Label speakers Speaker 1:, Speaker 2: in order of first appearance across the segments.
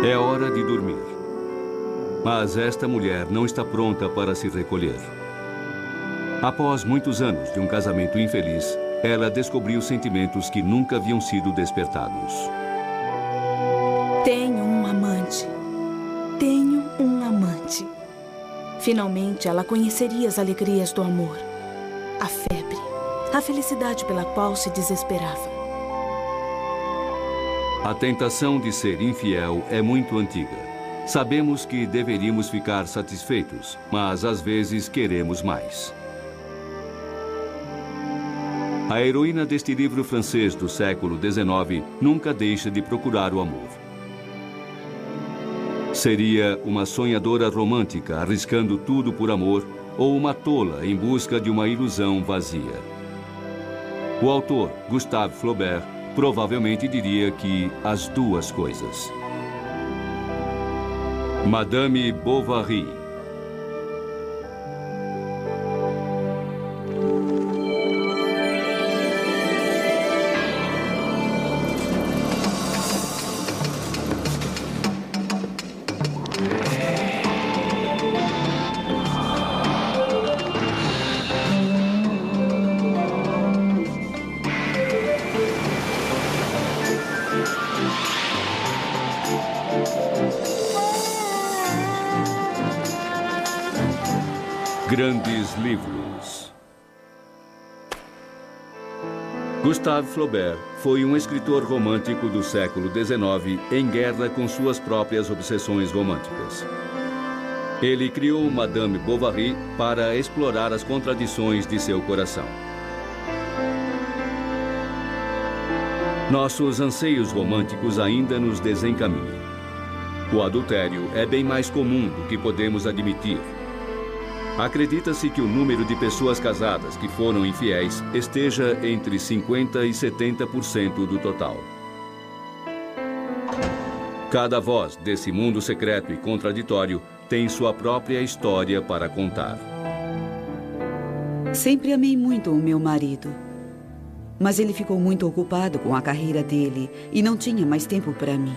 Speaker 1: É hora de dormir. Mas esta mulher não está pronta para se recolher. Após muitos anos de um casamento infeliz, ela descobriu sentimentos que nunca haviam sido despertados.
Speaker 2: Tenho um amante. Tenho um amante. Finalmente, ela conheceria as alegrias do amor. A febre. A felicidade pela qual se desesperava.
Speaker 1: A tentação de ser infiel é muito antiga. Sabemos que deveríamos ficar satisfeitos, mas às vezes queremos mais. A heroína deste livro francês do século XIX nunca deixa de procurar o amor. Seria uma sonhadora romântica arriscando tudo por amor ou uma tola em busca de uma ilusão vazia? O autor, Gustave Flaubert, provavelmente diria que as duas coisas. Madame Bovary. Grandes livros. Gustave Flaubert foi um escritor romântico do século XIX em guerra com suas próprias obsessões românticas. Ele criou Madame Bovary para explorar as contradições de seu coração. Nossos anseios românticos ainda nos desencaminham. O adultério é bem mais comum do que podemos admitir. Acredita-se que o número de pessoas casadas que foram infiéis esteja entre 50% e 70% do total. Cada voz desse mundo secreto e contraditório tem sua própria história para contar.
Speaker 3: Sempre amei muito o meu marido. Mas ele ficou muito ocupado com a carreira dele e não tinha mais tempo para mim.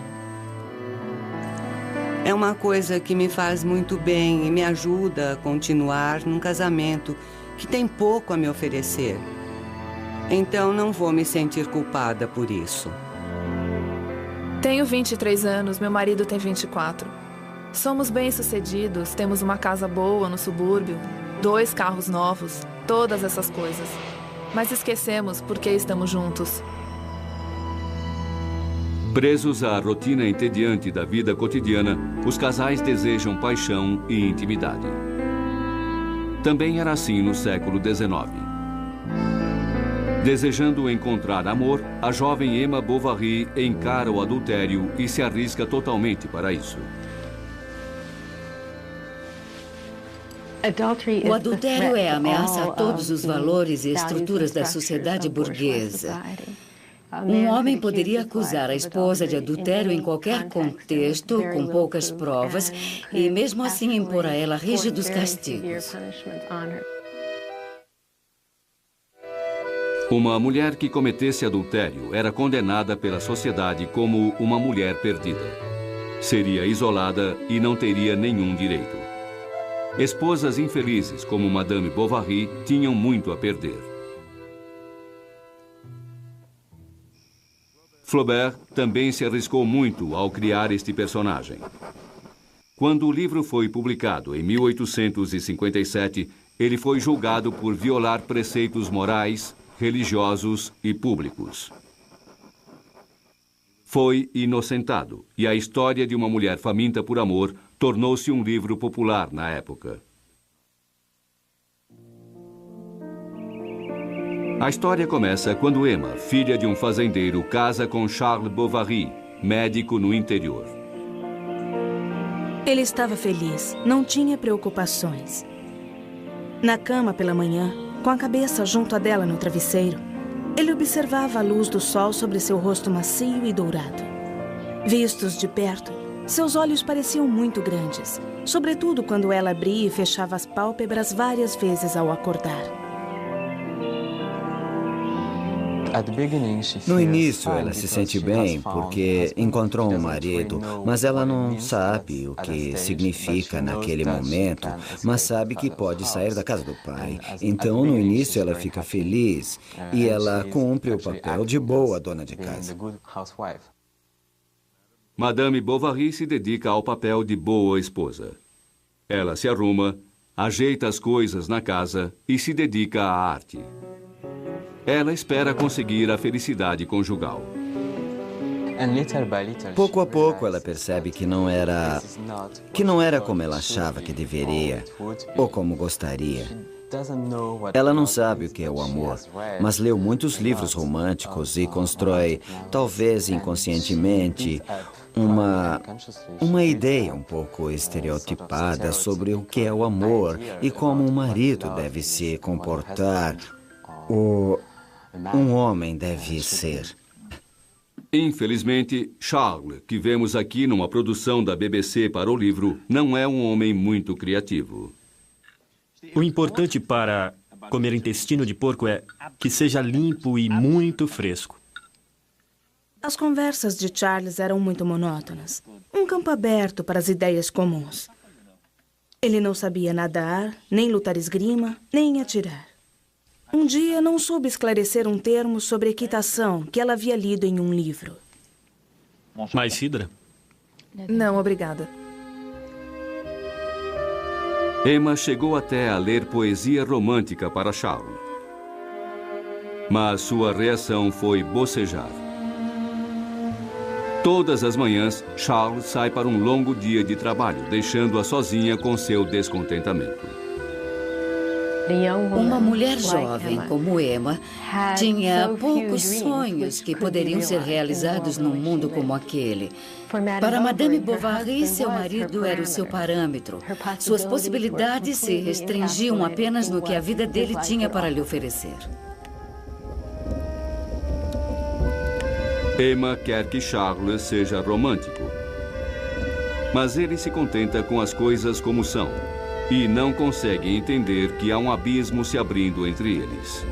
Speaker 4: É uma coisa que me faz muito bem e me ajuda a continuar num casamento que tem pouco a me oferecer. Então não vou me sentir culpada por isso.
Speaker 5: Tenho 23 anos, meu marido tem 24. Somos bem-sucedidos, temos uma casa boa no subúrbio, 2 carros novos, todas essas coisas. Mas esquecemos por que estamos juntos.
Speaker 1: Presos à rotina entediante da vida cotidiana, os casais desejam paixão e intimidade. Também era assim no século XIX. Desejando encontrar amor, a jovem Emma Bovary encara o adultério e se arrisca totalmente para isso.
Speaker 6: O adultério é a ameaça a todos os valores e estruturas da sociedade burguesa. Um homem poderia acusar a esposa de adultério em qualquer contexto, com poucas provas, e mesmo assim impor a ela rígidos castigos.
Speaker 1: Uma mulher que cometesse adultério era condenada pela sociedade como uma mulher perdida. Seria isolada e não teria nenhum direito. Esposas infelizes como Madame Bovary tinham muito a perder. Flaubert também se arriscou muito ao criar este personagem. Quando o livro foi publicado em 1857, ele foi julgado por violar preceitos morais, religiosos e públicos. Foi inocentado, e a história de uma mulher faminta por amor tornou-se um livro popular na época. A história começa quando Emma, filha de um fazendeiro, casa com Charles Bovary, médico no interior.
Speaker 2: Ele estava feliz, não tinha preocupações. Na cama pela manhã, com a cabeça junto a dela no travesseiro, ele observava a luz do sol sobre seu rosto macio e dourado. Vistos de perto, seus olhos pareciam muito grandes, sobretudo quando ela abria e fechava as pálpebras várias vezes ao acordar.
Speaker 7: No início, ela se sente bem porque encontrou um marido, mas ela não sabe o que significa naquele momento, mas sabe que pode sair da casa do pai. Então, no início, ela fica feliz e ela cumpre o papel de boa dona de casa.
Speaker 1: Madame Bovary se dedica ao papel de boa esposa. Ela se arruma, ajeita as coisas na casa e se dedica à arte. Ela espera conseguir a felicidade conjugal.
Speaker 7: Pouco a pouco ela percebe que não era como ela achava que deveria ou como gostaria. Ela não sabe o que é o amor, mas leu muitos livros românticos e constrói, talvez inconscientemente, uma ideia um pouco estereotipada sobre o que é o amor e como um marido deve se comportar, ou um homem deve ser.
Speaker 1: Infelizmente, Charles, que vemos aqui numa produção da BBC para o livro, não é um homem muito criativo.
Speaker 8: O importante para comer intestino de porco é que seja limpo e muito fresco.
Speaker 2: As conversas de Charles eram muito monótonas. Um campo aberto para as ideias comuns. Ele não sabia nadar, nem lutar esgrima, nem atirar. Um dia não soube esclarecer um termo sobre equitação que ela havia lido em um livro.
Speaker 8: Mais cidra?
Speaker 5: Não, obrigada.
Speaker 1: Emma chegou até a ler poesia romântica para Charles. Mas sua reação foi bocejar. Todas as manhãs, Charles sai para um longo dia de trabalho, deixando-a sozinha com seu descontentamento.
Speaker 6: Uma mulher jovem como Emma tinha poucos sonhos que poderiam ser realizados num mundo como aquele. Para Madame Bovary, seu marido era o seu parâmetro. Suas possibilidades se restringiam apenas no que a vida dele tinha para lhe oferecer.
Speaker 1: Emma quer que Charles seja romântico. Mas ele se contenta com as coisas como são e não consegue entender que há um abismo se abrindo entre eles.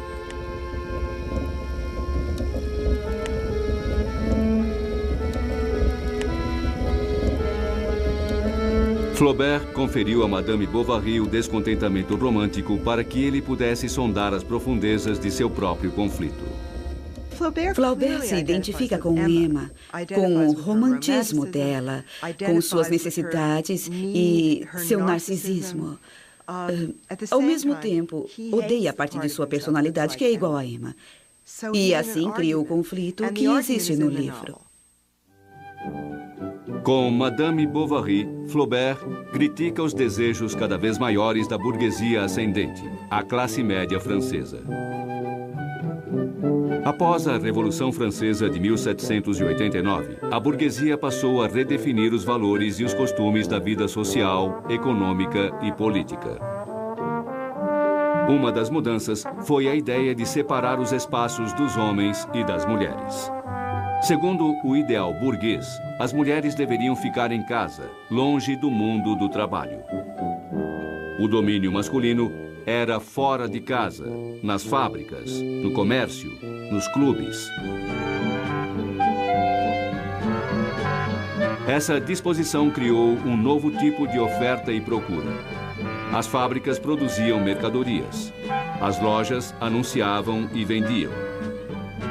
Speaker 1: Flaubert conferiu a Madame Bovary o descontentamento romântico para que ele pudesse sondar as profundezas de seu próprio conflito.
Speaker 3: Flaubert se identifica com Emma, com o romantismo dela, com suas necessidades e seu narcisismo. Ao mesmo tempo, odeia a parte de sua personalidade que é igual a Emma. E assim cria o conflito que existe no livro.
Speaker 1: Com Madame Bovary, Flaubert critica os desejos cada vez maiores da burguesia ascendente, a classe média francesa. Após a Revolução Francesa de 1789, a burguesia passou a redefinir os valores e os costumes da vida social, econômica e política. Uma das mudanças foi a ideia de separar os espaços dos homens e das mulheres. Segundo o ideal burguês, as mulheres deveriam ficar em casa, longe do mundo do trabalho. O domínio masculino era fora de casa, nas fábricas, no comércio, nos clubes. Essa disposição criou um novo tipo de oferta e procura. As fábricas produziam mercadorias. As lojas anunciavam e vendiam.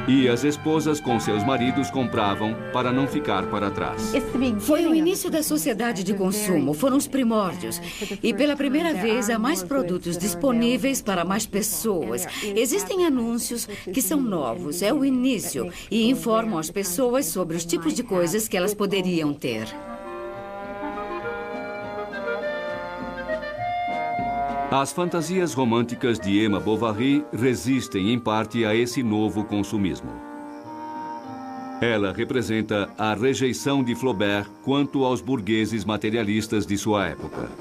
Speaker 1: E as esposas com seus maridos compravam para não ficar para trás.
Speaker 6: Foi o início da sociedade de consumo, foram os primórdios. E pela primeira vez há mais produtos disponíveis para mais pessoas. Existem anúncios que são novos, é o início, e informam as pessoas sobre os tipos de coisas que elas poderiam ter.
Speaker 1: As fantasias românticas de Emma Bovary resistem em parte a esse novo consumismo. Ela representa a rejeição de Flaubert quanto aos burgueses materialistas de sua época.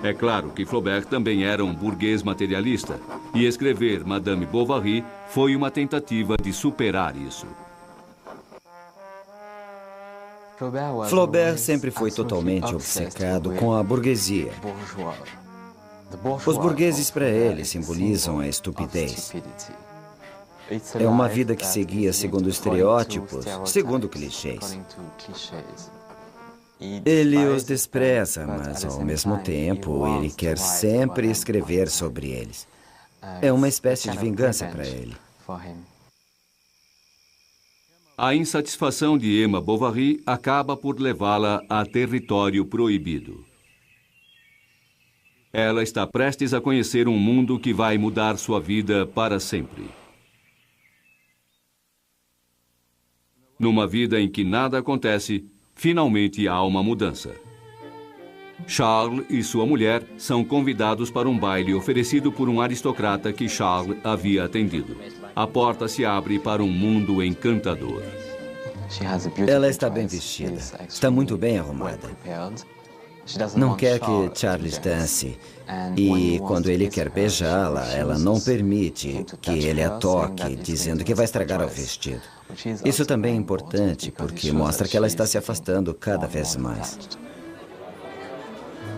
Speaker 1: É claro que Flaubert também era um burguês materialista, e escrever Madame Bovary foi uma tentativa de superar isso.
Speaker 7: Flaubert sempre foi totalmente obcecado com a burguesia. Os burgueses para ele simbolizam a estupidez. É uma vida que seguia segundo estereótipos, segundo clichês. Ele os despreza, mas ao mesmo tempo ele quer sempre escrever sobre eles. É uma espécie de vingança para ele.
Speaker 1: A insatisfação de Emma Bovary acaba por levá-la a território proibido. Ela está prestes a conhecer um mundo que vai mudar sua vida para sempre. Numa vida em que nada acontece, finalmente há uma mudança. Charles e sua mulher são convidados para um baile oferecido por um aristocrata que Charles havia atendido. A porta se abre para um mundo encantador.
Speaker 7: Ela está bem vestida, está muito bem arrumada. Não quer que Charles dance. E quando ele quer beijá-la, ela não permite que ele a toque, dizendo que vai estragar o vestido. Isso também é importante, porque mostra que ela está se afastando cada vez mais.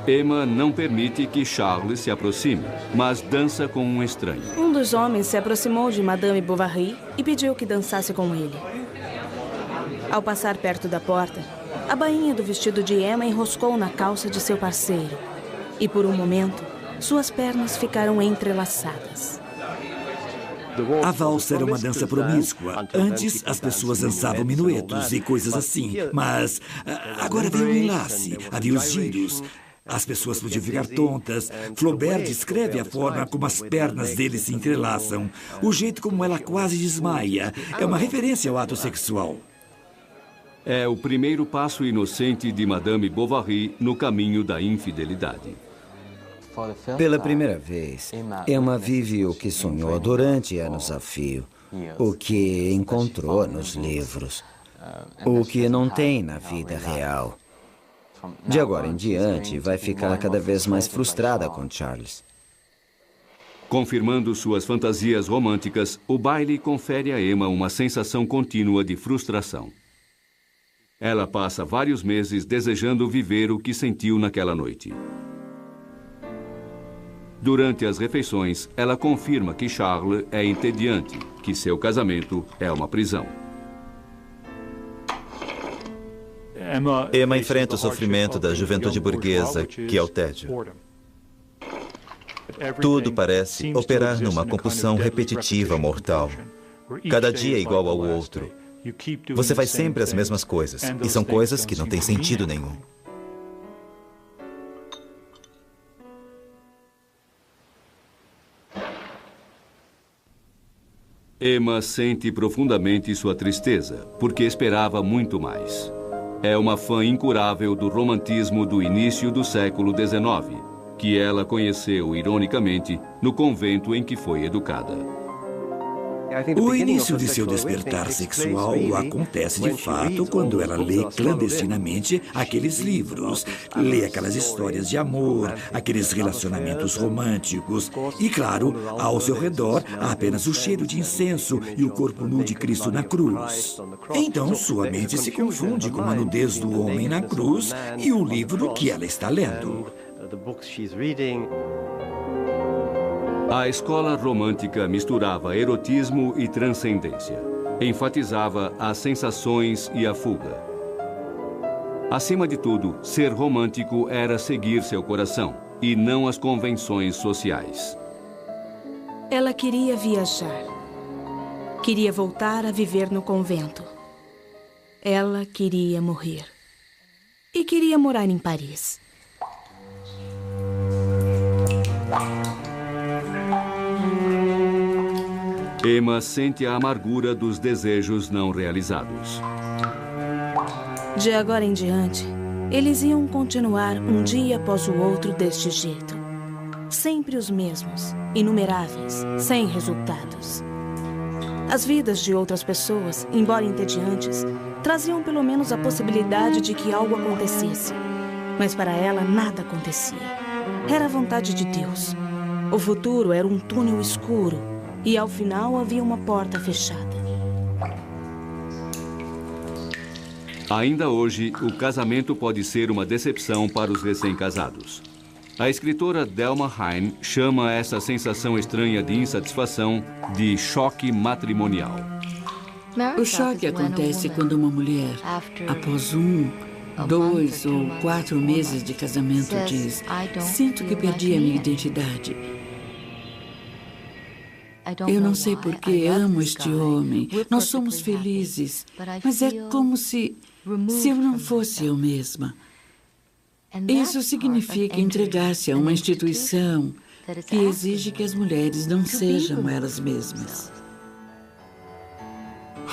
Speaker 1: Emma não permite que Charles se aproxime, mas dança com um estranho.
Speaker 2: Um dos homens se aproximou de Madame Bovary e pediu que dançasse com ele. Ao passar perto da porta, a bainha do vestido de Emma enroscou na calça de seu parceiro. E por um momento, suas pernas ficaram entrelaçadas.
Speaker 9: A valsa era uma dança promíscua. Antes, as pessoas dançavam minuetos e coisas assim. Mas agora veio o enlace, havia os giros. As pessoas podiam ficar tontas. Flaubert descreve a forma como as pernas dele se entrelaçam. O jeito como ela quase desmaia. É uma referência ao ato sexual.
Speaker 1: É o primeiro passo inocente de Madame Bovary no caminho da infidelidade.
Speaker 7: Pela primeira vez, Emma vive o que sonhou durante anos a fio, o que encontrou nos livros, o que não tem na vida real. De agora em diante, vai ficar cada vez mais frustrada com Charles.
Speaker 1: Confirmando suas fantasias românticas, o baile confere a Emma uma sensação contínua de frustração. Ela passa vários meses desejando viver o que sentiu naquela noite. Durante as refeições, ela confirma que Charles é entediante, que seu casamento é uma prisão.
Speaker 10: Emma enfrenta o sofrimento da juventude burguesa, que é o tédio. Tudo parece operar numa compulsão repetitiva mortal. Cada dia é igual ao outro. Você faz sempre as mesmas coisas, e são coisas que não têm sentido nenhum.
Speaker 1: Emma sente profundamente sua tristeza, porque esperava muito mais. É uma fã incurável do romantismo do início do século XIX, que ela conheceu, ironicamente, no convento em que foi educada.
Speaker 9: O início de seu despertar sexual acontece de fato quando ela lê clandestinamente aqueles livros, lê aquelas histórias de amor, aqueles relacionamentos românticos. E, claro, ao seu redor há apenas o cheiro de incenso e o corpo nu de Cristo na cruz. Então, sua mente se confunde com a nudez do homem na cruz e o livro que ela está lendo.
Speaker 1: A escola romântica misturava erotismo e transcendência. Enfatizava as sensações e a fuga. Acima de tudo, ser romântico era seguir seu coração e não as convenções sociais.
Speaker 2: Ela queria viajar. Queria voltar a viver no convento. Ela queria morrer. E queria morar em Paris.
Speaker 1: Emma sente a amargura dos desejos não realizados.
Speaker 2: De agora em diante, eles iam continuar um dia após o outro deste jeito. Sempre os mesmos, inumeráveis, sem resultados. As vidas de outras pessoas, embora entediantes, traziam pelo menos a possibilidade de que algo acontecesse. Mas para ela, nada acontecia. Era a vontade de Deus. O futuro era um túnel escuro. E ao final havia uma porta fechada.
Speaker 1: Ainda hoje, o casamento pode ser uma decepção para os recém-casados. A escritora Delma Heine chama essa sensação estranha de insatisfação de choque matrimonial.
Speaker 11: O choque acontece quando uma mulher, após 2 ou 4 meses de casamento, diz: sinto que perdi a minha identidade. Eu não sei por que amo este homem. Nós somos felizes, mas é como se eu não fosse eu mesma. Isso significa entregar-se a uma instituição que exige que as mulheres não sejam elas mesmas.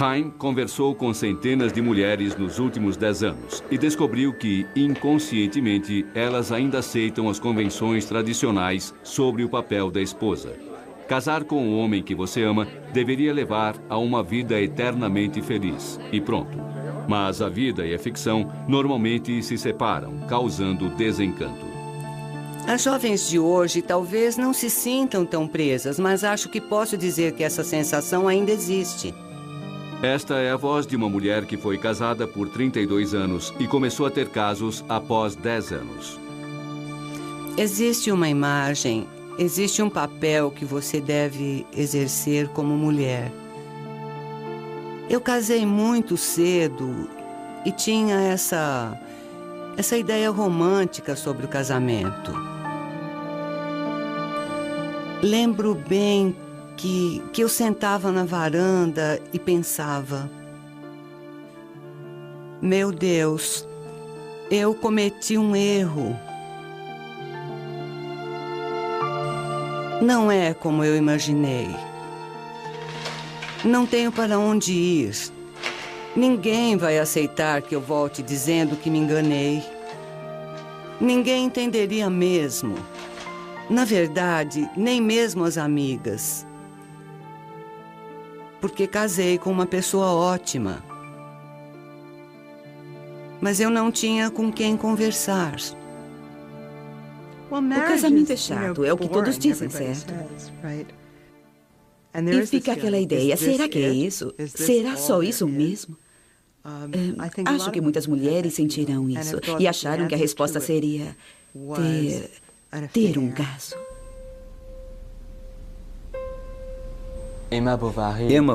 Speaker 1: Heine conversou com centenas de mulheres nos últimos 10 anos e descobriu que, inconscientemente, elas ainda aceitam as convenções tradicionais sobre o papel da esposa. Casar com o homem que você ama deveria levar a uma vida eternamente feliz. E pronto. Mas a vida e a ficção normalmente se separam, causando desencanto.
Speaker 4: As jovens de hoje talvez não se sintam tão presas, mas acho que posso dizer que essa sensação ainda existe.
Speaker 1: Esta é a voz de uma mulher que foi casada por 32 anos e começou a ter casos após 10 anos.
Speaker 4: Existe uma imagem, existe um papel que você deve exercer como mulher. Eu casei muito cedo e tinha essa ideia romântica sobre o casamento. Lembro bem que eu sentava na varanda e pensava: meu Deus, eu cometi um erro. Não é como eu imaginei. Não tenho para onde ir. Ninguém vai aceitar que eu volte dizendo que me enganei. Ninguém entenderia mesmo. Na verdade, nem mesmo as amigas. Porque casei com uma pessoa ótima. Mas eu não tinha com quem conversar.
Speaker 3: O casamento é chato, é o que todos dizem, certo? E fica aquela ideia, será que é isso? Será só isso mesmo? Acho que muitas mulheres sentirão isso e acharam que a resposta seria ter um caso.
Speaker 7: Emma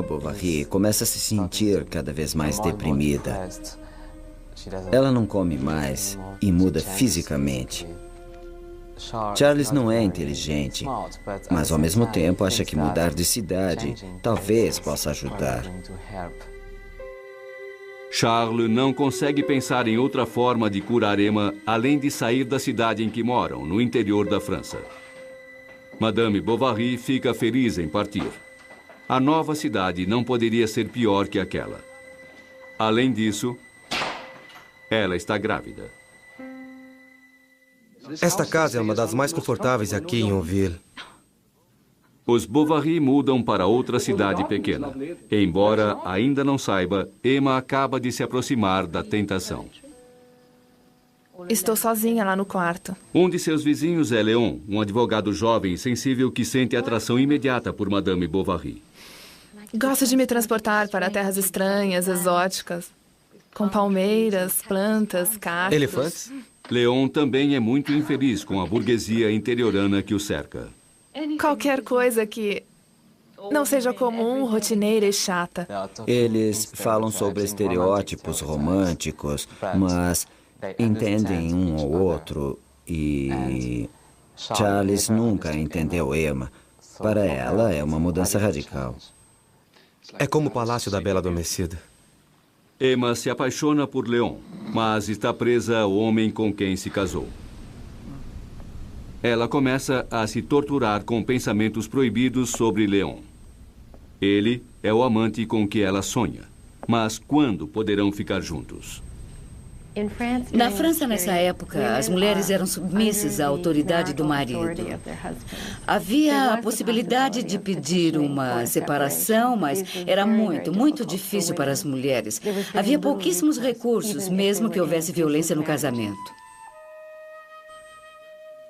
Speaker 7: Bovary começa a se sentir cada vez mais deprimida. Ela não come mais e muda fisicamente. Charles não é inteligente, mas ao mesmo tempo acha que mudar de cidade talvez possa ajudar.
Speaker 1: Charles não consegue pensar em outra forma de curar Emma além de sair da cidade em que moram, no interior da França. Madame Bovary fica feliz em partir. A nova cidade não poderia ser pior que aquela. Além disso, ela está grávida.
Speaker 12: Esta casa é uma das mais confortáveis aqui em Yonville.
Speaker 1: Os Bovary mudam para outra cidade pequena. Embora ainda não saiba, Emma acaba de se aproximar da tentação.
Speaker 5: Estou sozinha lá no quarto.
Speaker 1: Um de seus vizinhos é Léon, um advogado jovem e sensível que sente atração imediata por Madame Bovary.
Speaker 5: Gosto de me transportar para terras estranhas, exóticas, com palmeiras, plantas, cactos.
Speaker 12: Elefantes?
Speaker 1: Léon também é muito infeliz com a burguesia interiorana que o cerca.
Speaker 5: Qualquer coisa que não seja comum, rotineira e chata.
Speaker 7: Eles falam sobre estereótipos românticos, mas entendem um ao outro e Charles nunca entendeu Emma. Para ela é uma mudança radical.
Speaker 12: É como o Palácio da Bela Adormecida.
Speaker 1: Emma se apaixona por Léon, mas está presa ao homem com quem se casou. Ela começa a se torturar com pensamentos proibidos sobre Léon. Ele é o amante com que ela sonha. Mas quando poderão ficar juntos?
Speaker 6: Na França, nessa época, as mulheres eram submissas à autoridade do marido. Havia a possibilidade de pedir uma separação, mas era muito difícil para as mulheres. Havia pouquíssimos recursos, mesmo que houvesse violência no casamento.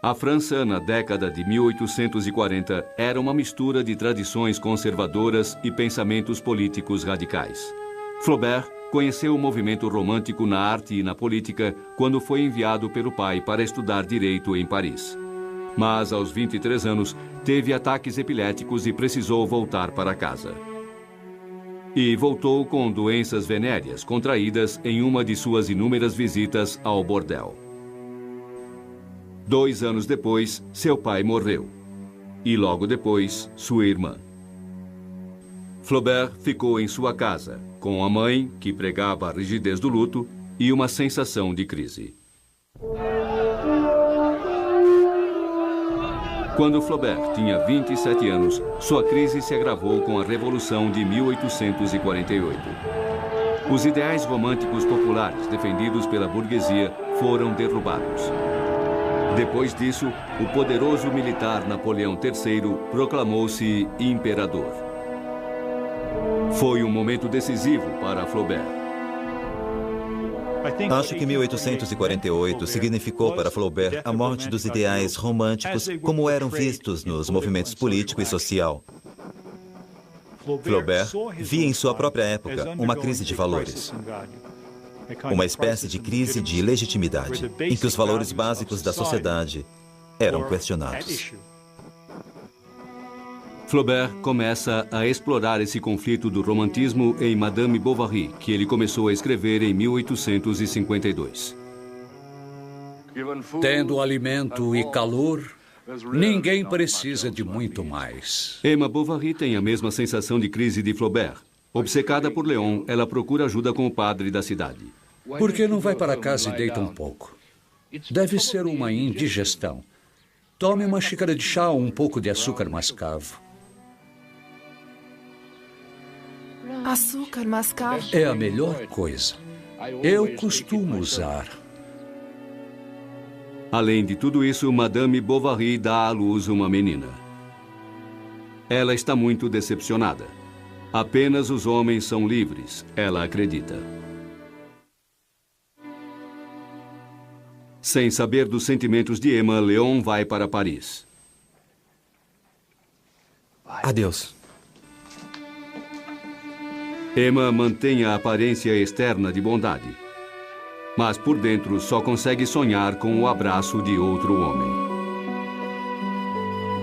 Speaker 1: A França, na década de 1840, era uma mistura de tradições conservadoras e pensamentos políticos radicais. Flaubert conheceu o movimento romântico na arte e na política quando foi enviado pelo pai para estudar direito em Paris. Mas, aos 23 anos, teve ataques epiléticos e precisou voltar para casa. E voltou com doenças venéreas contraídas em uma de suas inúmeras visitas ao bordel. 2 anos depois, seu pai morreu. E logo depois, sua irmã. Flaubert ficou em sua casa, com a mãe, que pregava a rigidez do luto, e uma sensação de crise. Quando Flaubert tinha 27 anos, sua crise se agravou com a Revolução de 1848. Os ideais românticos populares defendidos pela burguesia foram derrubados. Depois disso, o poderoso militar Napoleão III proclamou-se imperador. Foi um momento decisivo para Flaubert.
Speaker 10: Acho que 1848 significou para Flaubert a morte dos ideais românticos como eram vistos nos movimentos político e social. Flaubert via em sua própria época uma crise de valores. Uma espécie de crise de legitimidade, em que os valores básicos da sociedade eram questionados.
Speaker 1: Flaubert começa a explorar esse conflito do romantismo em Madame Bovary, que ele começou a escrever em 1852.
Speaker 13: Tendo alimento e calor, ninguém precisa de muito mais.
Speaker 1: Emma Bovary tem a mesma sensação de crise de Flaubert. Obcecada por Léon, ela procura ajuda com o padre da cidade.
Speaker 13: Por que não vai para casa e deita um pouco? Deve ser uma indigestão. Tome uma xícara de chá ou um pouco de açúcar mascavo.
Speaker 5: Açúcar mascavo?
Speaker 13: É a melhor coisa. Eu costumo usar.
Speaker 1: Além de tudo isso, Madame Bovary dá à luz uma menina. Ela está muito decepcionada. Apenas os homens são livres, ela acredita. Sem saber dos sentimentos de Emma, Léon vai para Paris.
Speaker 12: Adeus.
Speaker 1: Emma mantém a aparência externa de bondade, mas por dentro só consegue sonhar com o abraço de outro homem.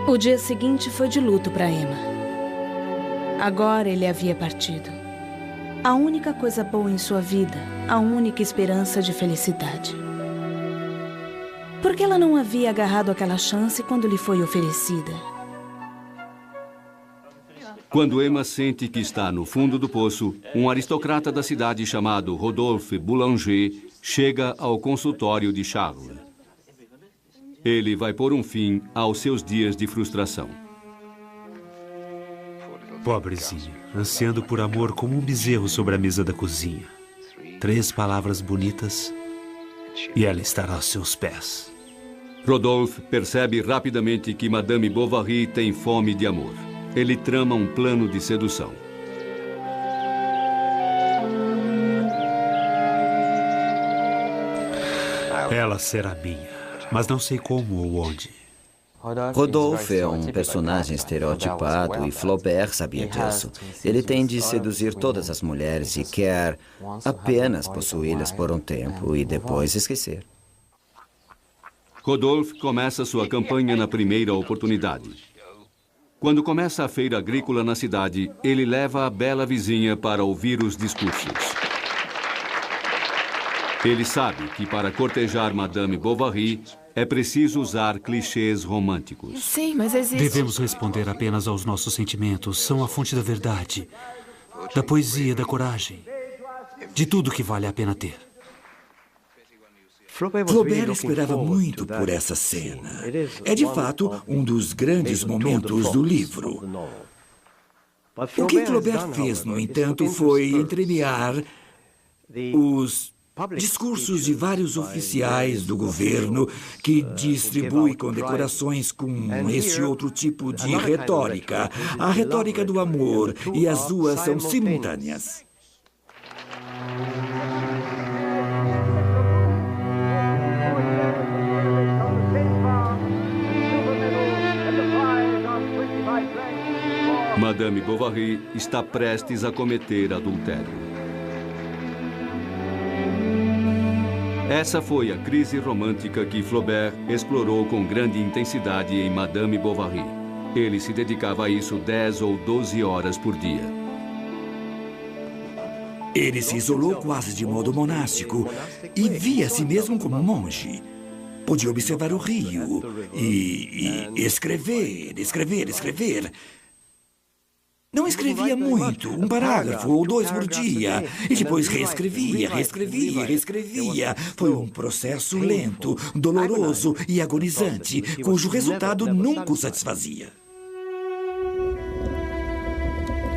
Speaker 2: O dia seguinte foi de luto para Emma. Agora ele havia partido. A única coisa boa em sua vida, a única esperança de felicidade. Por que ela não havia agarrado aquela chance quando lhe foi oferecida?
Speaker 1: Quando Emma sente que está no fundo do poço, um aristocrata da cidade chamado Rodolphe Boulanger chega ao consultório de Charles. Ele vai pôr um fim aos seus dias de frustração.
Speaker 14: Pobrezinho, ansiando por amor como um bezerro sobre a mesa da cozinha. 3 palavras bonitas e ela estará aos seus pés.
Speaker 1: Rodolphe percebe rapidamente que Madame Bovary tem fome de amor. Ele trama um plano de sedução.
Speaker 14: Ela será minha, mas não sei como ou onde.
Speaker 7: Rodolphe é um personagem estereotipado e Flaubert sabia disso. Ele tem de seduzir todas as mulheres e quer apenas possuí-las por um tempo e depois esquecer.
Speaker 1: Rodolphe começa sua campanha na primeira oportunidade. Quando começa a feira agrícola na cidade, ele leva a bela vizinha para ouvir os discursos. Ele sabe que para cortejar Madame Bovary é preciso usar clichês românticos.
Speaker 5: Sim, mas existe...
Speaker 14: Devemos responder apenas aos nossos sentimentos. São a fonte da verdade, da poesia, da coragem, de tudo que vale a pena ter.
Speaker 9: Flaubert esperava muito por essa cena. É, de fato, um dos grandes momentos do livro. O que Flaubert fez, no entanto, foi entremear os discursos de vários oficiais do governo que distribui condecorações com esse outro tipo de retórica, a retórica do amor, e as duas são simultâneas.
Speaker 1: Madame Bovary está prestes a cometer adultério. Essa foi a crise romântica que Flaubert explorou com grande intensidade em Madame Bovary. Ele se dedicava a isso 10 ou 12 horas por dia.
Speaker 9: Ele se isolou quase de modo monástico e via a si mesmo como monge. Podia observar o rio e escrever. Não escrevia muito, um parágrafo ou 2 por dia. E depois reescrevia. Foi um processo lento, doloroso e agonizante, cujo resultado nunca o satisfazia.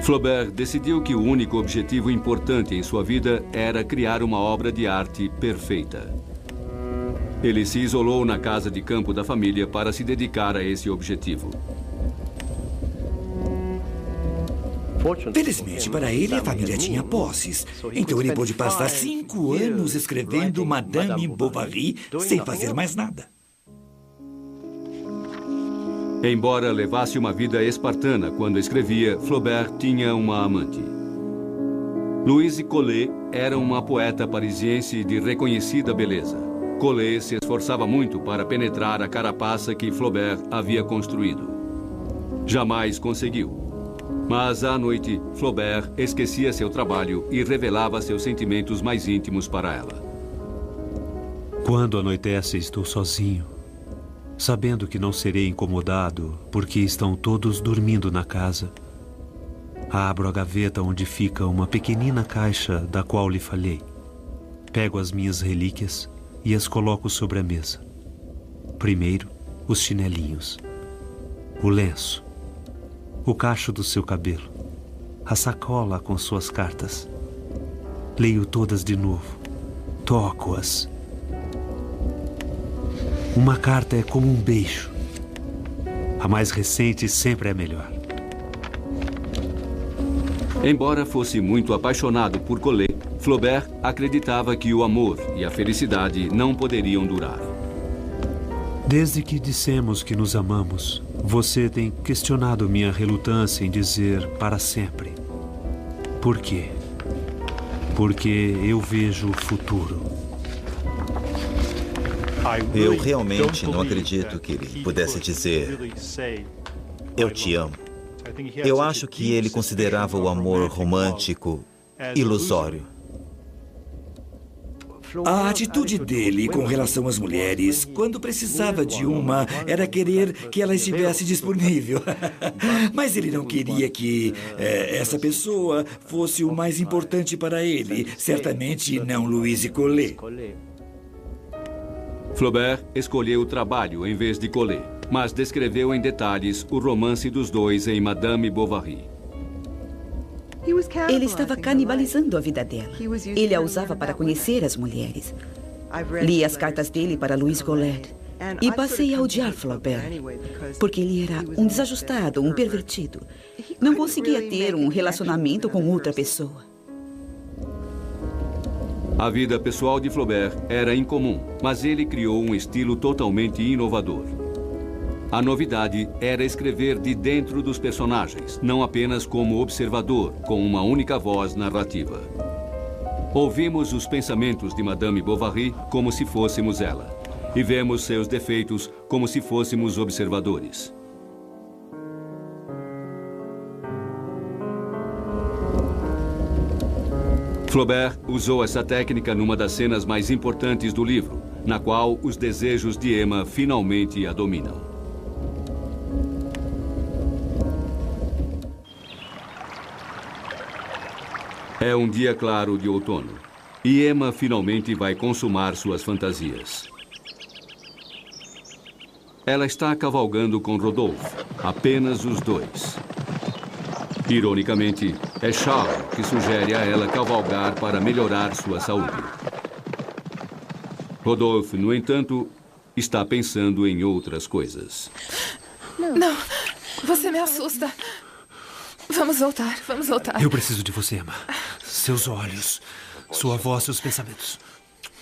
Speaker 1: Flaubert decidiu que o único objetivo importante em sua vida era criar uma obra de arte perfeita. Ele se isolou na casa de campo da família para se dedicar a esse objetivo.
Speaker 9: Felizmente para ele, a família tinha posses. Então ele pôde passar 5 anos escrevendo Madame Bovary sem fazer mais nada.
Speaker 1: Embora levasse uma vida espartana quando escrevia, Flaubert tinha uma amante. Louise Collet era uma poeta parisiense de reconhecida beleza. Collet se esforçava muito para penetrar a carapaça que Flaubert havia construído. Jamais conseguiu. Mas, à noite, Flaubert esquecia seu trabalho e revelava seus sentimentos mais íntimos para ela.
Speaker 14: Quando anoitece, estou sozinho, sabendo que não serei incomodado porque estão todos dormindo na casa. Abro a gaveta onde fica uma pequenina caixa da qual lhe falei. Pego as minhas relíquias e as coloco sobre a mesa. Primeiro, os chinelinhos, o lenço, o cacho do seu cabelo, a sacola com suas cartas. Leio todas de novo, toco-as. Uma carta é como um beijo. A mais recente sempre é melhor.
Speaker 1: Embora fosse muito apaixonado por Collet, Flaubert acreditava que o amor e a felicidade não poderiam durar.
Speaker 14: Desde que dissemos que nos amamos, você tem questionado minha relutância em dizer para sempre. Por quê? Porque eu vejo o futuro.
Speaker 10: Eu realmente não acredito que ele pudesse dizer eu te amo. Eu acho que ele considerava o amor romântico ilusório.
Speaker 9: A atitude dele com relação às mulheres, quando precisava de uma, era querer que ela estivesse disponível. Mas ele não queria que essa pessoa fosse o mais importante para ele. Certamente não Louise Collet.
Speaker 1: Flaubert escolheu o trabalho em vez de Collet, mas descreveu em detalhes o romance dos dois em Madame Bovary.
Speaker 3: Ele estava canibalizando a vida dela. Ele a usava para conhecer as mulheres. Li as cartas dele para Louise Collet e passei a odiar Flaubert, porque ele era um desajustado, um pervertido. Não conseguia ter um relacionamento com outra pessoa.
Speaker 1: A vida pessoal de Flaubert era incomum, mas ele criou um estilo totalmente inovador. A novidade era escrever de dentro dos personagens, não apenas como observador, com uma única voz narrativa. Ouvimos os pensamentos de Madame Bovary como se fôssemos ela, e vemos seus defeitos como se fôssemos observadores. Flaubert usou essa técnica numa das cenas mais importantes do livro, na qual os desejos de Emma finalmente a dominam. É um dia claro de outono, e Emma finalmente vai consumar suas fantasias. Ela está cavalgando com Rodolphe, apenas os dois. Ironicamente, é Charles que sugere a ela cavalgar para melhorar sua saúde. Rodolphe, no entanto, está pensando em outras coisas.
Speaker 5: Não, você me assusta. Vamos voltar.
Speaker 14: Eu preciso de você, Emma. Seus olhos, sua voz, seus pensamentos.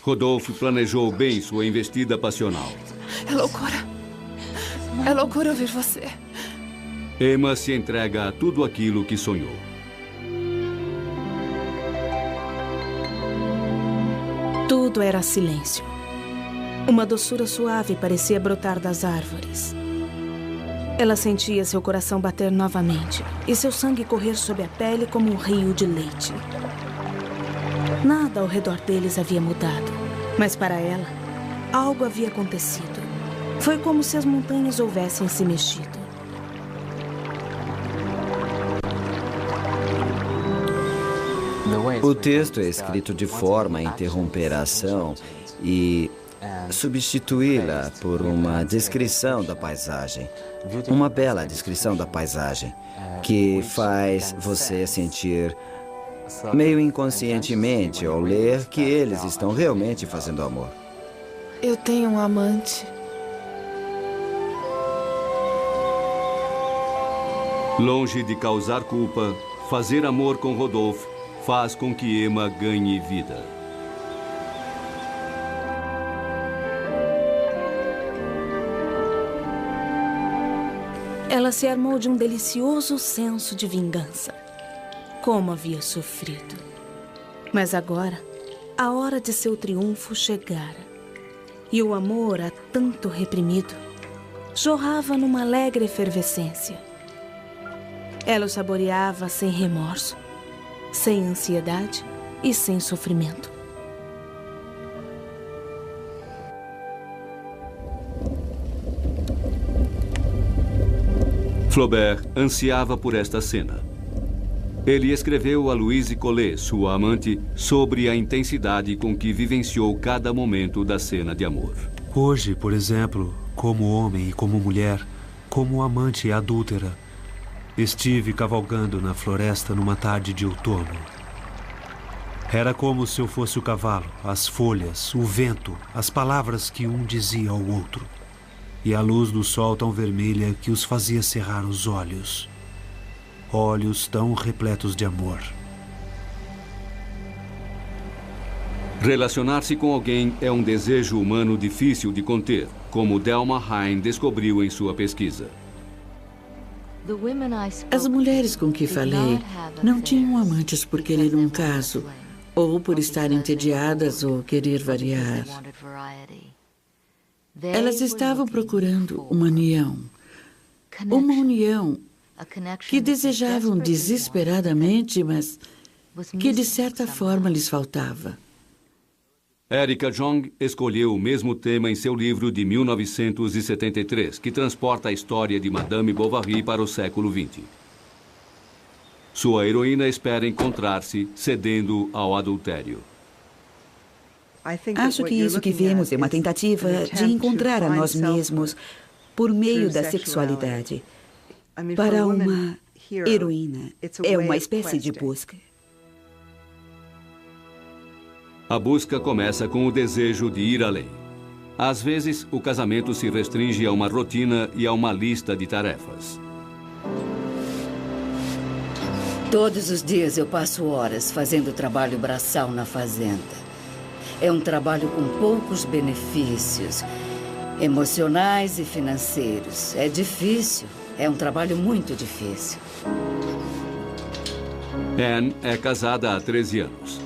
Speaker 1: Rodolphe planejou bem sua investida passional.
Speaker 5: É loucura. É loucura ouvir você.
Speaker 1: Emma se entrega a tudo aquilo que sonhou.
Speaker 2: Tudo era silêncio. Uma doçura suave parecia brotar das árvores. Ela sentia seu coração bater novamente e seu sangue correr sob a pele como um rio de leite. Nada ao redor deles havia mudado, mas para ela, algo havia acontecido. Foi como se as montanhas houvessem se mexido.
Speaker 7: O texto é escrito de forma a interromper a ação e substituí-la por uma descrição da paisagem. Uma bela descrição da paisagem, que faz você sentir, meio inconscientemente, ao ler, que eles estão realmente fazendo amor.
Speaker 5: Eu tenho um amante.
Speaker 1: Longe de causar culpa, fazer amor com Rodolphe faz com que Emma ganhe vida.
Speaker 2: Ela se armou de um delicioso senso de vingança. Como havia sofrido. Mas agora, a hora de seu triunfo chegara. E o amor, há tanto reprimido, jorrava numa alegre efervescência. Ela o saboreava sem remorso, sem ansiedade e sem sofrimento.
Speaker 1: Flaubert ansiava por esta cena. Ele escreveu a Louise Collet, sua amante, sobre a intensidade com que vivenciou cada momento da cena de amor.
Speaker 14: Hoje, por exemplo, como homem e como mulher, como amante e adúltera, estive cavalgando na floresta numa tarde de outono. Era como se eu fosse o cavalo, as folhas, o vento, as palavras que um dizia ao outro. E a luz do sol tão vermelha que os fazia cerrar os olhos. Olhos tão repletos de amor.
Speaker 1: Relacionar-se com alguém é um desejo humano difícil de conter, como Delma Hein descobriu em sua pesquisa.
Speaker 11: As mulheres com que falei não tinham amantes por querer um caso, ou por estarem entediadas ou querer variar. Elas estavam procurando uma união que desejavam desesperadamente, mas que de certa forma lhes faltava.
Speaker 1: Erika Jong escolheu o mesmo tema em seu livro de 1973, que transporta a história de Madame Bovary para o século XX. Sua heroína espera encontrar-se cedendo ao adultério.
Speaker 3: Acho que isso que vemos é uma tentativa de encontrar a nós mesmos por meio da sexualidade. Para uma heroína, é uma espécie de busca.
Speaker 1: A busca começa com o desejo de ir além. Às vezes, o casamento se restringe a uma rotina e a uma lista de tarefas.
Speaker 6: Todos os dias eu passo horas fazendo trabalho braçal na fazenda. É um trabalho com poucos benefícios, emocionais e financeiros. É difícil, é um trabalho muito difícil.
Speaker 1: Anne é casada há 13 anos.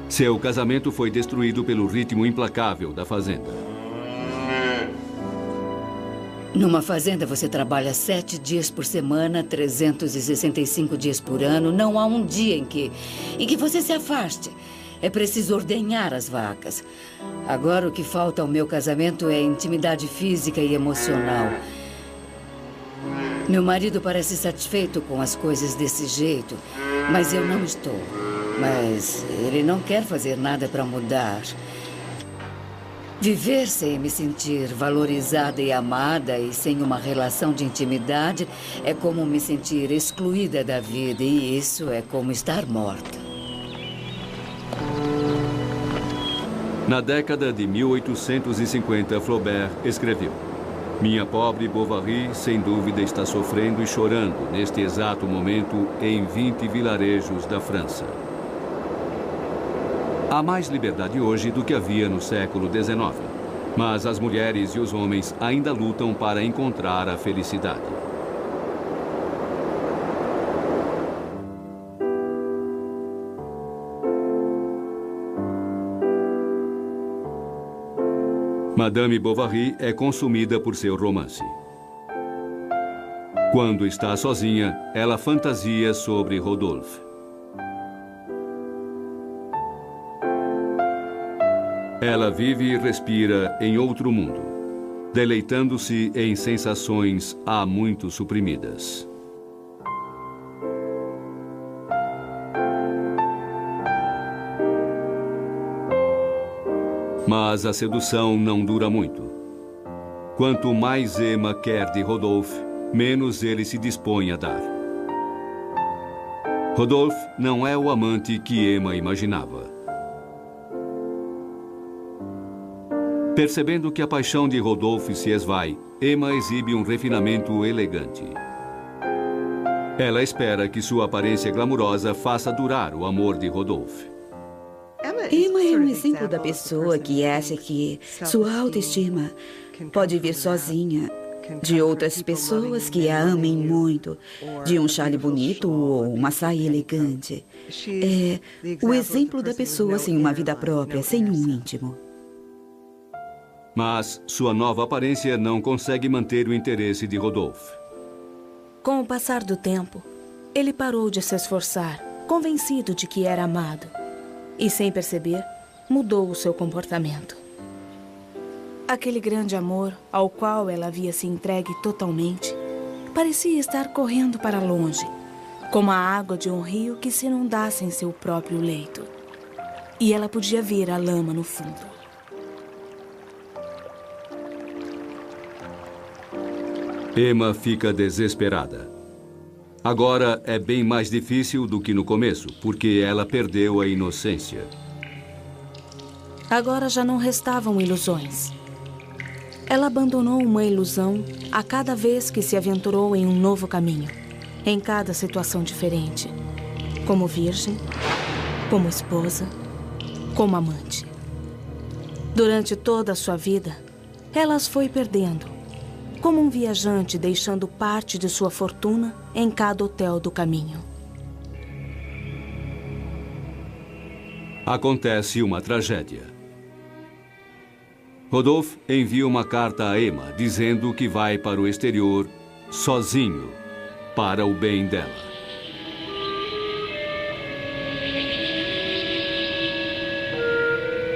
Speaker 1: Seu casamento foi destruído pelo ritmo implacável da fazenda.
Speaker 6: Numa fazenda você trabalha 7 dias por semana, 365 dias por ano. Não há um dia em que você se afaste. É preciso ordenhar as vacas. Agora o que falta ao meu casamento é intimidade física e emocional. Meu marido parece satisfeito com as coisas desse jeito, mas eu não estou. Mas ele não quer fazer nada para mudar. Viver sem me sentir valorizada e amada e sem uma relação de intimidade é como me sentir excluída da vida, e isso é como estar morta.
Speaker 1: Na década de 1850, Flaubert escreveu: Minha pobre Bovary, sem dúvida, está sofrendo e chorando neste exato momento em 20 vilarejos da França. Há mais liberdade hoje do que havia no século XIX, mas as mulheres e os homens ainda lutam para encontrar a felicidade. Madame Bovary é consumida por seu romance. Quando está sozinha, ela fantasia sobre Rodolphe. Ela vive e respira em outro mundo, deleitando-se em sensações há muito suprimidas. Mas a sedução não dura muito. Quanto mais Emma quer de Rodolphe, menos ele se dispõe a dar. Rodolphe não é o amante que Emma imaginava. Percebendo que a paixão de Rodolphe se esvai, Emma exibe um refinamento elegante. Ela espera que sua aparência glamurosa faça durar o amor de Rodolphe.
Speaker 3: Emma é um exemplo da pessoa que acha que sua autoestima pode vir sozinha de outras pessoas que a amem muito, de um chale bonito ou uma saia elegante. É o exemplo da pessoa sem uma vida própria, sem um íntimo.
Speaker 1: Mas sua nova aparência não consegue manter o interesse de Rodolphe.
Speaker 2: Com o passar do tempo, ele parou de se esforçar, convencido de que era amado. E, sem perceber, mudou o seu comportamento. Aquele grande amor, ao qual ela havia se entregue totalmente, parecia estar correndo para longe, como a água de um rio que se inundasse em seu próprio leito. E ela podia ver a lama no fundo.
Speaker 1: Emma fica desesperada. Agora é bem mais difícil do que no começo, porque ela perdeu a inocência.
Speaker 2: Agora já não restavam ilusões. Ela abandonou uma ilusão a cada vez que se aventurou em um novo caminho, em cada situação diferente, como virgem, como esposa, como amante. Durante toda a sua vida, ela as foi perdendo, como um viajante deixando parte de sua fortuna em cada hotel do caminho.
Speaker 1: Acontece uma tragédia. Rodolphe envia uma carta a Emma dizendo que vai para o exterior sozinho, para o bem dela.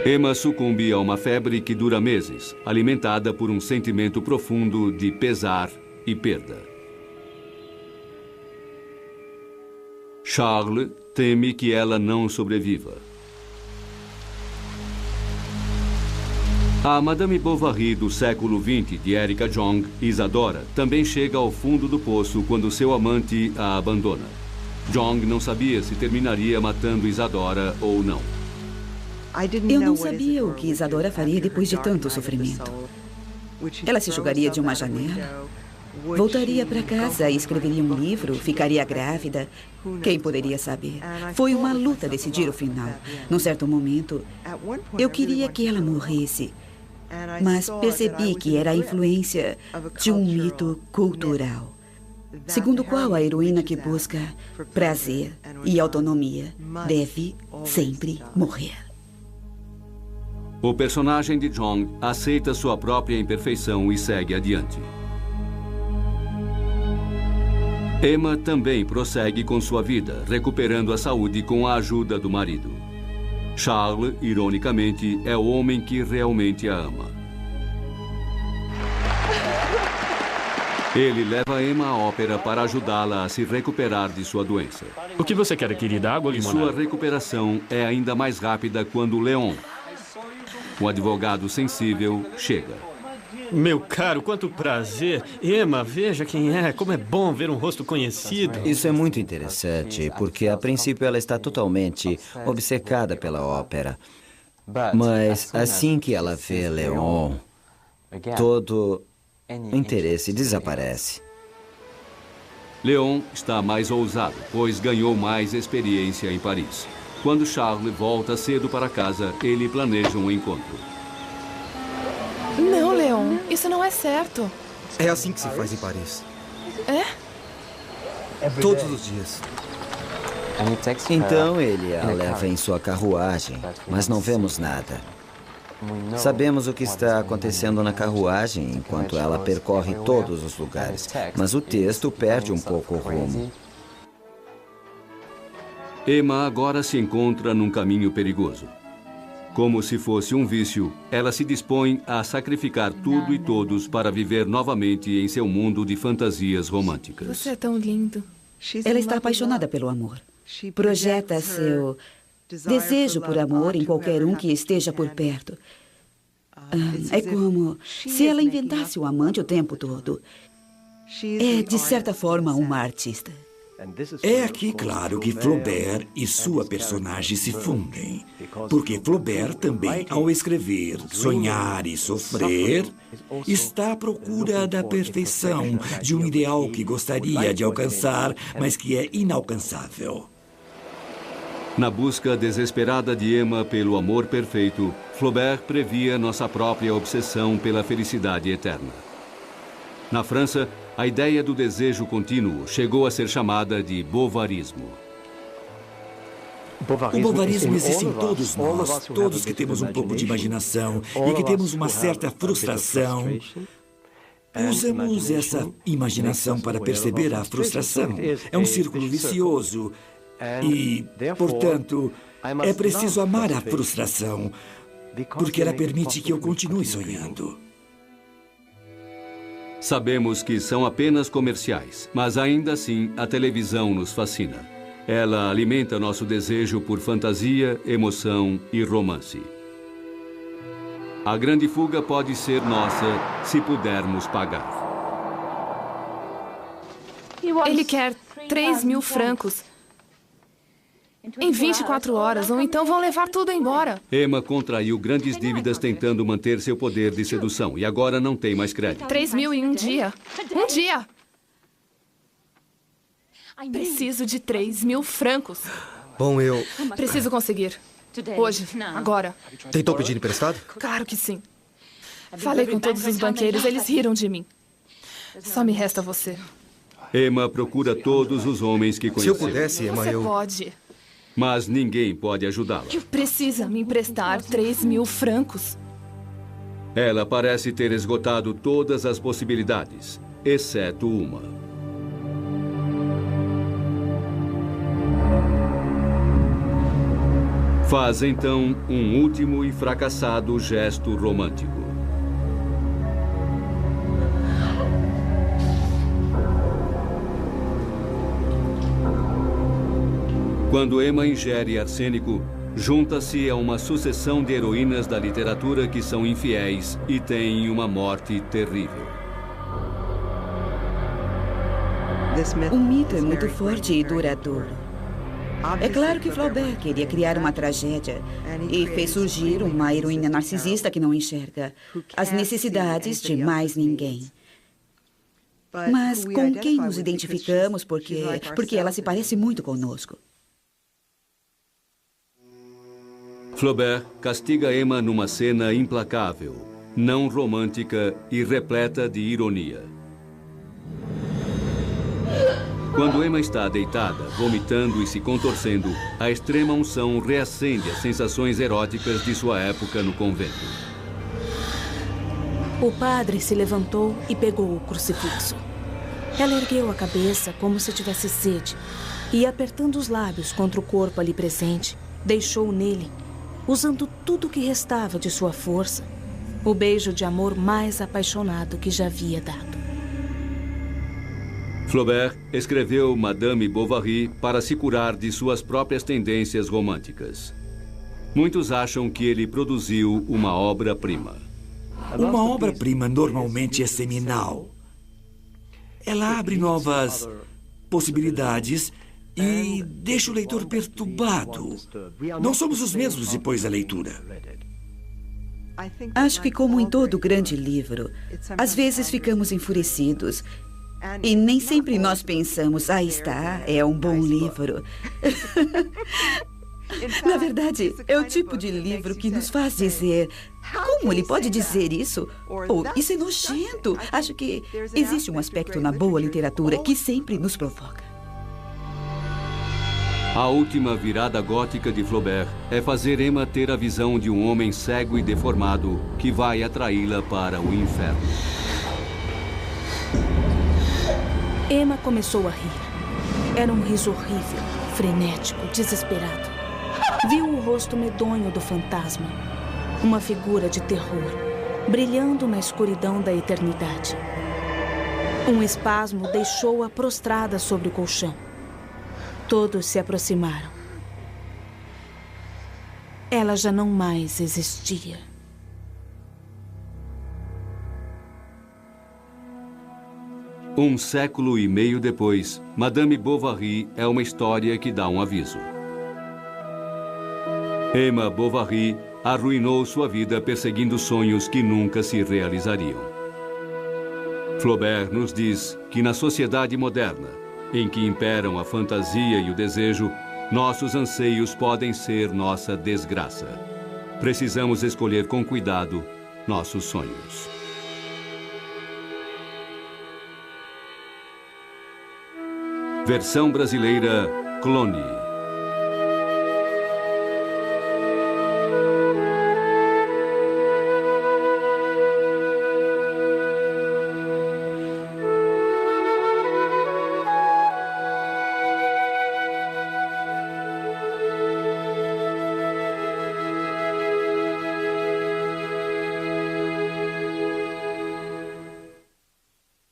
Speaker 1: Emma sucumbe a uma febre que dura meses, alimentada por um sentimento profundo de pesar e perda. Charles teme que ela não sobreviva. A Madame Bovary do século XX de Erika Jong, Isadora, também chega ao fundo do poço quando seu amante a abandona. Jong não sabia se terminaria matando Isadora ou não.
Speaker 3: Eu não sabia o que Isadora faria depois de tanto sofrimento. Ela se jogaria de uma janela, voltaria para casa e escreveria um livro, ficaria grávida. Quem poderia saber? Foi uma luta decidir o final. Num certo momento, eu queria que ela morresse, mas percebi que era a influência de um mito cultural, segundo o qual a heroína que busca prazer e autonomia deve sempre morrer.
Speaker 1: O personagem de Jong aceita sua própria imperfeição e segue adiante. Emma também prossegue com sua vida, recuperando a saúde com a ajuda do marido. Charles, ironicamente, é o homem que realmente a ama. Ele leva Emma à ópera para ajudá-la a se recuperar de sua doença.
Speaker 8: O que você quer, querida? Água ou limonada?
Speaker 1: Sua recuperação é ainda mais rápida quando Leon, o advogado sensível, chega.
Speaker 8: Meu caro, quanto prazer. Emma, veja quem é. Como é bom ver um rosto conhecido.
Speaker 7: Isso é muito interessante, porque a princípio ela está totalmente obcecada pela ópera. Mas assim que ela vê Leon, todo interesse desaparece.
Speaker 1: Leon está mais ousado, pois ganhou mais experiência em Paris. Quando Charles volta cedo para casa, ele planeja um encontro.
Speaker 5: Não, Leon, isso não é certo.
Speaker 12: É assim que se faz em Paris.
Speaker 5: É?
Speaker 12: Todos os dias.
Speaker 7: Então ele a leva em sua carruagem, mas não vemos nada. Sabemos o que está acontecendo na carruagem enquanto ela percorre todos os lugares, mas o texto perde um pouco o rumo.
Speaker 1: Emma agora se encontra num caminho perigoso. Como se fosse um vício, ela se dispõe a sacrificar tudo e todos para viver novamente em seu mundo de fantasias românticas.
Speaker 5: Você é tão lindo.
Speaker 3: Ela está apaixonada pelo amor. Projeta seu desejo por amor em qualquer um que esteja por perto. É como se ela inventasse um amante o tempo todo. É, de certa forma, uma artista.
Speaker 9: É aqui, claro, que Flaubert e sua personagem se fundem. Porque Flaubert também, ao escrever Sonhar e Sofrer, está à procura da perfeição, de um ideal que gostaria de alcançar, mas que é inalcançável.
Speaker 1: Na busca desesperada de Emma pelo amor perfeito, Flaubert previa nossa própria obsessão pela felicidade eterna. Na França, a ideia do desejo contínuo chegou a ser chamada de bovarismo.
Speaker 9: O bovarismo existe em todos nós, todos que temos um pouco de imaginação e que temos uma certa frustração. Usamos essa imaginação para perceber a frustração. É um círculo vicioso e, portanto, é preciso amar a frustração, porque ela permite que eu continue sonhando.
Speaker 1: Sabemos que são apenas comerciais, mas ainda assim a televisão nos fascina. Ela alimenta nosso desejo por fantasia, emoção e romance. A grande fuga pode ser nossa se pudermos pagar.
Speaker 5: Ele quer 3.000 francos. Em 24 horas, ou então vão levar tudo embora.
Speaker 1: Emma contraiu grandes dívidas tentando manter seu poder de sedução e agora não tem mais crédito.
Speaker 5: 3.000 em um dia. Um dia! Preciso de 3.000 francos.
Speaker 12: Bom, eu...
Speaker 5: Preciso conseguir. Hoje, agora.
Speaker 12: Tentou pedir emprestado?
Speaker 5: Claro que sim. Falei com todos os banqueiros, eles riram de mim. Só me resta você.
Speaker 1: Emma procura todos os homens que conheceu.
Speaker 12: Se eu pudesse, Emma,
Speaker 5: Você pode.
Speaker 1: Mas ninguém pode ajudá-la.
Speaker 5: Precisa me emprestar 3.000 francos.
Speaker 1: Ela parece ter esgotado todas as possibilidades, exceto uma. Faz então um último e fracassado gesto romântico. Quando Emma ingere arsênico, junta-se a uma sucessão de heroínas da literatura que são infiéis e têm uma morte terrível.
Speaker 3: O mito é muito forte e duradouro. É claro que Flaubert queria criar uma tragédia e fez surgir uma heroína narcisista que não enxerga as necessidades de mais ninguém. Mas com quem nos identificamos porque ela se parece muito conosco.
Speaker 1: Flaubert castiga Emma numa cena implacável, não romântica e repleta de ironia. Quando Emma está deitada, vomitando e se contorcendo, a extrema unção reacende as sensações eróticas de sua época no convento.
Speaker 2: O padre se levantou e pegou o crucifixo. Ela ergueu a cabeça como se tivesse sede e, apertando os lábios contra o corpo ali presente, deixou nele, usando tudo o que restava de sua força, o beijo de amor mais apaixonado que já havia dado.
Speaker 1: Flaubert escreveu Madame Bovary para se curar de suas próprias tendências românticas. Muitos acham que ele produziu uma obra-prima.
Speaker 9: Uma obra-prima normalmente é seminal. Ela abre novas possibilidades e deixa o leitor perturbado. Não somos os mesmos depois da leitura.
Speaker 3: Acho que, como em todo grande livro, às vezes ficamos enfurecidos e nem sempre nós pensamos, está, é um bom livro. Na verdade, é o tipo de livro que nos faz dizer, como ele pode dizer isso? Ou, isso é nojento. Acho que existe um aspecto na boa literatura que sempre nos provoca.
Speaker 1: A última virada gótica de Flaubert é fazer Emma ter a visão de um homem cego e deformado que vai atraí-la para o inferno.
Speaker 2: Emma começou a rir. Era um riso horrível, frenético, desesperado. Viu o rosto medonho do fantasma, uma figura de terror, brilhando na escuridão da eternidade. Um espasmo deixou-a prostrada sobre o colchão. Todos se aproximaram. Ela já não mais existia.
Speaker 1: Um século e meio depois, Madame Bovary é uma história que dá um aviso. Emma Bovary arruinou sua vida perseguindo sonhos que nunca se realizariam. Flaubert nos diz que na sociedade moderna, em que imperam a fantasia e o desejo, nossos anseios podem ser nossa desgraça. Precisamos escolher com cuidado nossos sonhos. Versão brasileira, Clone.